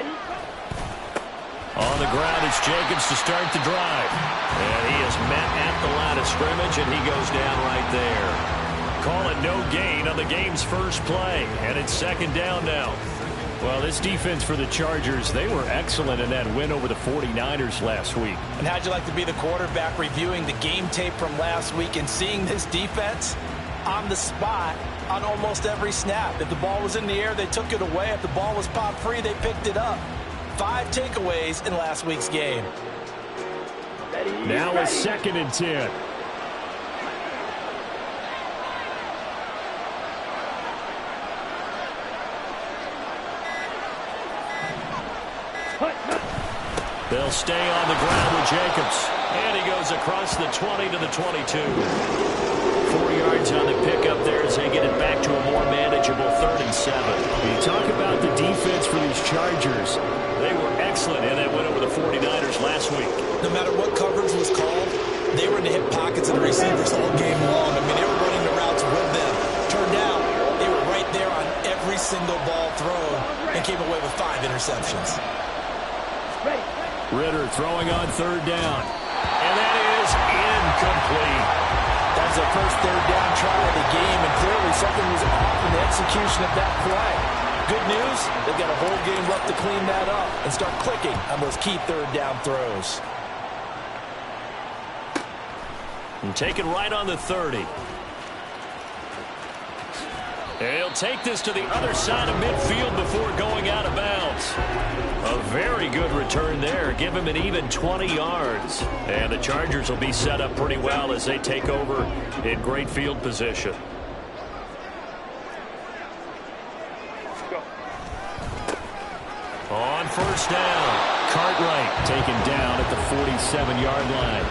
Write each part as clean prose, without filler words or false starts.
On the ground, it's Jacobs to start the drive. And he is met at the line of scrimmage, and he goes down right there. Call it no gain on the game's first play. And it's second down now. Well, this defense for the Chargers, they were excellent in that win over the 49ers last week. And how'd you like to be the quarterback reviewing the game tape from last week and seeing this defense on the spot on almost every snap? If the ball was in the air, they took it away. If the ball was popped free, they picked it up. 5 takeaways in last week's game. Now a 2nd and 10. They'll stay on the ground with Jacobs. And he goes across the 20 to the 22. 4 yards on the pickup there as they get it back to a more manageable 3rd and 7. You talk about the defense for these Chargers. They were excellent in that win over the 49ers last week. No matter what coverage was called, they were in the hip pockets of the receivers all game long. I mean, they were running the routes with them. Turned out, they were right there on every single ball thrown and came away with 5 interceptions. Ritter throwing on 3rd down. And that is incomplete. That was their first 3rd down try of the game, and clearly something was off in the execution of that play. Good news, they've got a whole game left to clean that up and start clicking on those key 3rd down throws. And take it right on the 30. And he'll take this to the other side of midfield before going out of bounds. A very good return there. Give him an even 20 yards. And the Chargers will be set up pretty well as they take over in great field position. On 1st down, Cartwright taken down at the 47-yard line.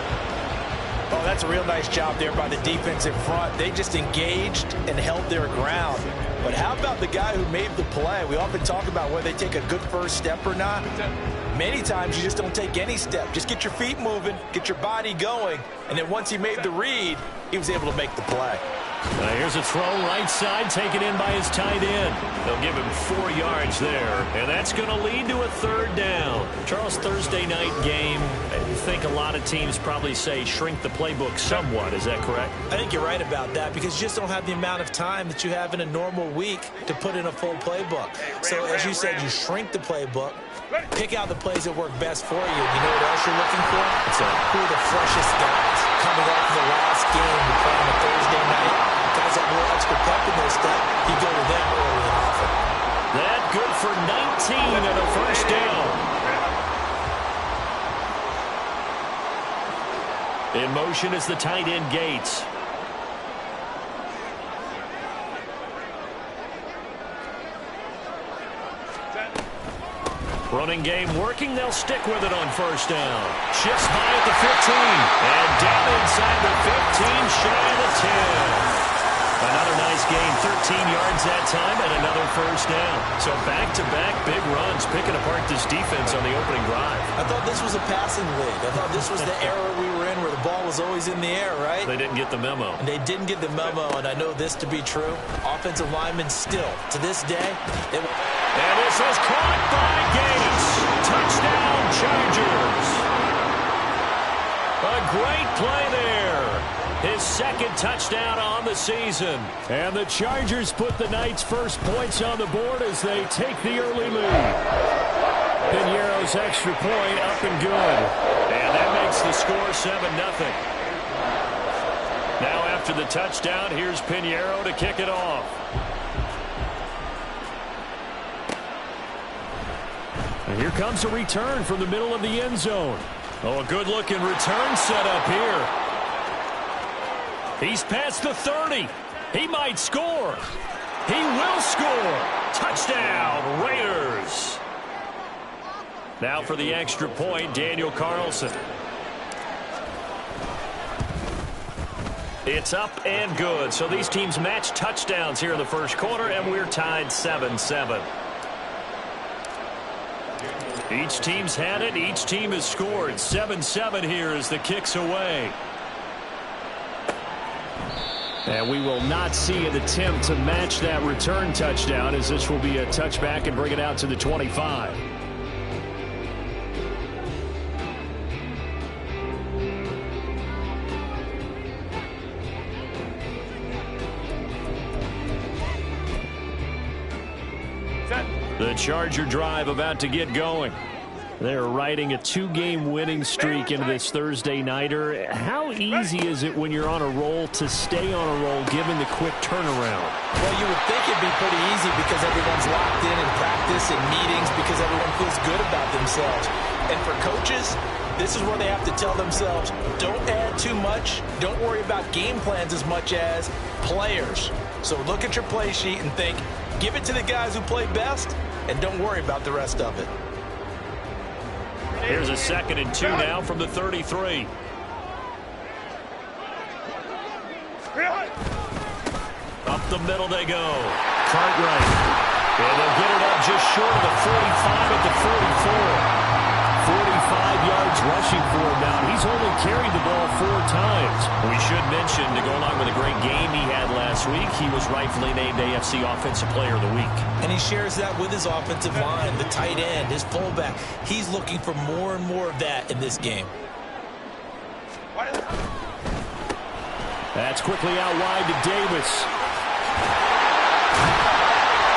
Oh, that's a real nice job there by the defense in front. They just engaged and held their ground. But how about the guy who made the play? We often talk about whether they take a good first step or not. Many times you just don't take any step. Just get your feet moving, get your body going, and then once he made the read, he was able to make the play. Here's a throw right side taken in by his tight end. They'll give him 4 yards there, and that's going to lead to a 3rd down. Charles, Thursday night game, I think a lot of teams probably say shrink the playbook somewhat. Is that correct? I think you're right about that because you just don't have the amount of time that you have in a normal week to put in a full playbook. So as you said, you shrink the playbook, pick out the plays that work best for you. You know what else you're looking for? Who are the freshest guys coming off the last game to play on a Thursday night? Guys have more extra pep in their step. You go to them early and often. That good for 19 and a 1st down. In motion is the tight end Gates. Running game working. They'll stick with it on 1st down. Shifts high at the 15. And down inside the 15, shy of the 10. Another nice gain, 13 yards that time, and another 1st down. So back-to-back big runs, picking apart this defense on the opening drive. I thought this was a passing league. I thought this was the era we were in where the ball was always in the air, right? They didn't get the memo. And they didn't get the memo, and I know this to be true. Offensive linemen still, to this day, they... And this is caught by Gates. Touchdown, Chargers. A great play there. His 2nd touchdown on the season. And the Chargers put the Knights' first points on the board as they take the early lead. Piñeiro's extra point up and good. And that makes the score 7-0. Now after the touchdown, here's Piñeiro to kick it off. And here comes a return from the middle of the end zone. Oh, a good-looking return set up here. He's past the 30. He might score. He will score. Touchdown, Raiders. Now for the extra point, Daniel Carlson. It's up and good. So these teams match touchdowns here in the first quarter, and we're tied 7-7. Each team's had it. Each team has scored. 7-7 here as the kick's away. And we will not see an attempt to match that return touchdown as this will be a touchback and bring it out to the 25. The Charger drive about to get going. They're riding a 2-game winning streak into this Thursday nighter. How easy is it when you're on a roll to stay on a roll given the quick turnaround? Well, you would think it'd be pretty easy because everyone's locked in practice and meetings because everyone feels good about themselves. And for coaches, this is where they have to tell themselves, don't add too much. Don't worry about game plans as much as players. So look at your play sheet and think, give it to the guys who play best, and don't worry about the rest of it. Here's a 2nd and 2 now from the 33. Up the middle they go. Cartwright. And they'll get it up just short of the 45 at the 44. 45 yards rushing for him now. He's only carried the ball 4 times. We should mention, to go along with a great game he had last week, he was rightfully named AFC Offensive Player of the Week. And he shares that with his offensive line, the tight end, his fullback. He's looking for more and more of that in this game. That's quickly out wide to Davis.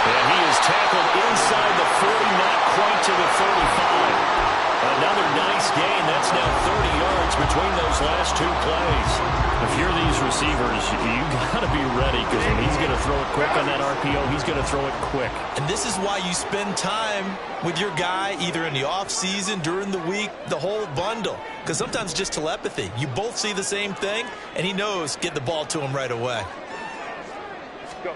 And he is tackled inside the 40, not quite to the 35. Another nice gain. That's now 30 yards between those last 2 plays. If you're these receivers, you got to be ready because when he's going to throw it quick on that RPO, he's going to throw it quick. And this is why you spend time with your guy either in the offseason, during the week, the whole bundle. Because sometimes it's just telepathy. You both see the same thing, and he knows get the ball to him right away. Go.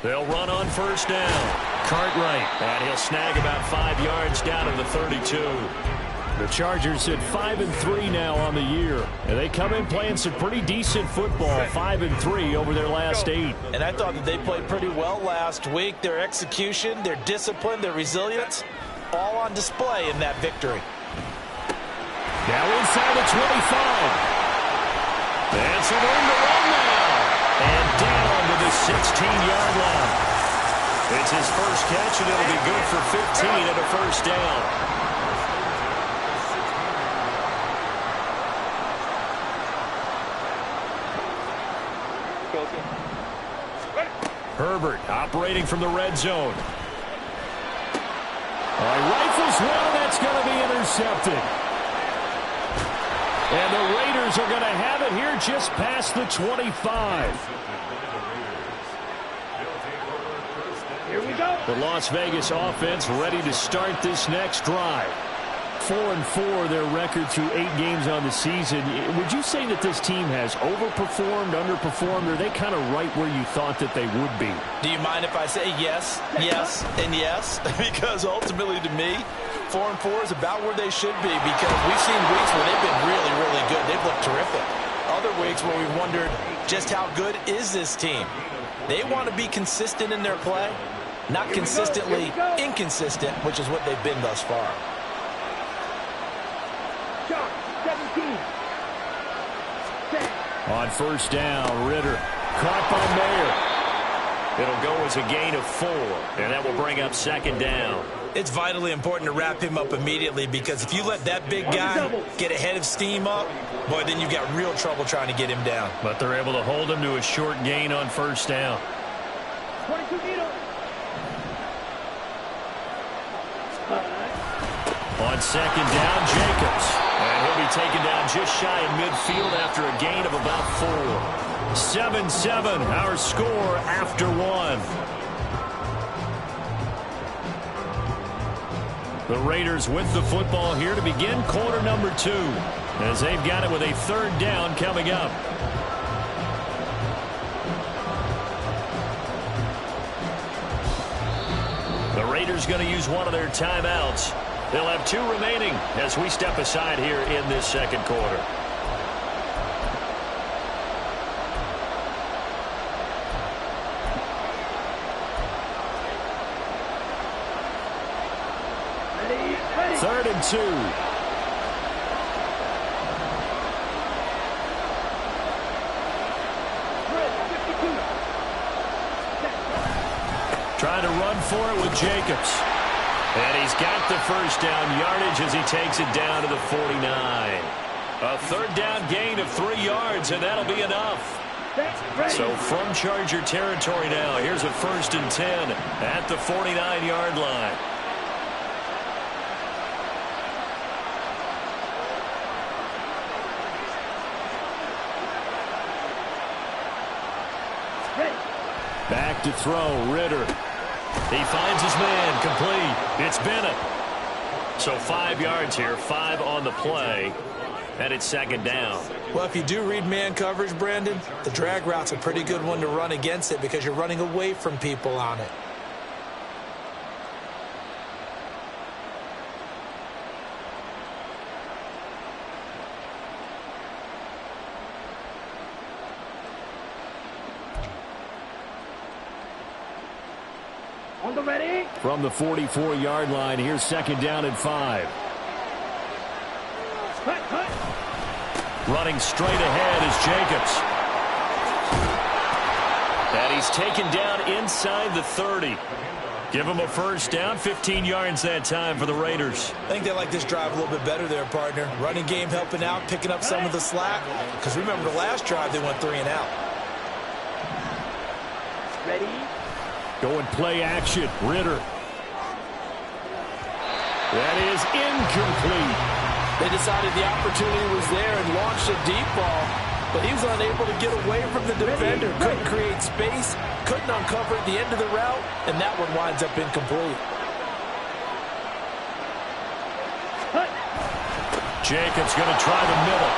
They'll run on 1st down. Cartwright, and he'll snag about 5 yards down to the 32. The Chargers at 5-3 now on the year, and they come in playing some pretty decent football, 5-3 over their last 8. And I thought that they played pretty well last week. Their execution, their discipline, their resilience, all on display in that victory. Now inside the 25. And some room to run now. And down to the 16-yard line. It's his first catch, and it'll be good for 15 and a 1st down. Herbert operating from the red zone. Rifles one, that's going to be intercepted. And the Raiders are going to have it here just past the 25. Here we go. The Las Vegas offense ready to start this next drive. 4-4 their record through 8 games on the season. Would you say that this team has overperformed, underperformed, or are they kind of right where you thought that they would be? Do you mind if I say yes, yes, and yes? Because ultimately to me, 4-4 is about where they should be because we've seen weeks where they've been really, really good. They've looked terrific. Other weeks where we've wondered just how good is this team. They want to be consistent in their play, not consistently inconsistent, which is what they've been thus far. 17. On 1st down, Ritter caught by Mayer. It'll go as a gain of 4, and that will bring up 2nd down. It's vitally important to wrap him up immediately because if you let that big guy get a head of steam up, boy, then you've got real trouble trying to get him down. But they're able to hold him to a short gain on 1st down. 22 meters. On 2nd down, Jacobs. And he'll be taken down just shy of midfield after a gain of about 4. 7-7, our score after 1. The Raiders with the football here to begin quarter number 2, as they've got it with a 3rd down coming up. The Raiders going to use one of their timeouts. They'll have 2 remaining as we step aside here in this 2nd quarter. Ready. 3rd and 2. Trying to run for it with Jacobs. And he's got the 1st down yardage as he takes it down to the 49. A 3rd down gain of 3 yards, and that'll be enough. Set. Ready. So from Charger territory now, here's a 1st and 10 at the 49-yard line. Ready. Back to throw, Ritter. He finds his man, complete. It's Bennett. So 5 yards here, 5 on the play, and it's 2nd down. Well, if you do read man coverage, Brandon, the drag route's a pretty good one to run against it because you're running away from people on it. On the ready. From the 44-yard line, here's 2nd down and 5. Cut, cut. Running straight ahead is Jacobs. And he's taken down inside the 30. Give him a 1st down, 15 yards that time for the Raiders. I think they like this drive a little bit better there, partner. Running game helping out, picking up some of the slack. Because remember the last drive, they went 3 and out. Ready. Going play action, Ritter. That is incomplete. They decided the opportunity was there and launched a deep ball, but he was unable to get away from the defender. Couldn't create space, couldn't uncover at the end of the route, and that one winds up incomplete. Cut. Jacobs going to try the middle.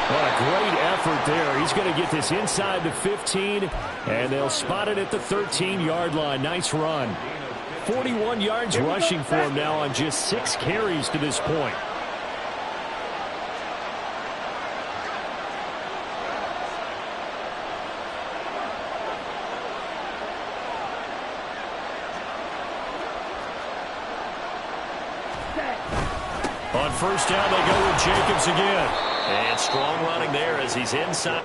What a great effort there. He's going to get this inside the 15, and they'll spot it at the 13-yard line. Nice run. 41 yards rushing for him now on just 6 carries to this point. On 1st down, they go with Jacobs again. And strong running there as he's inside.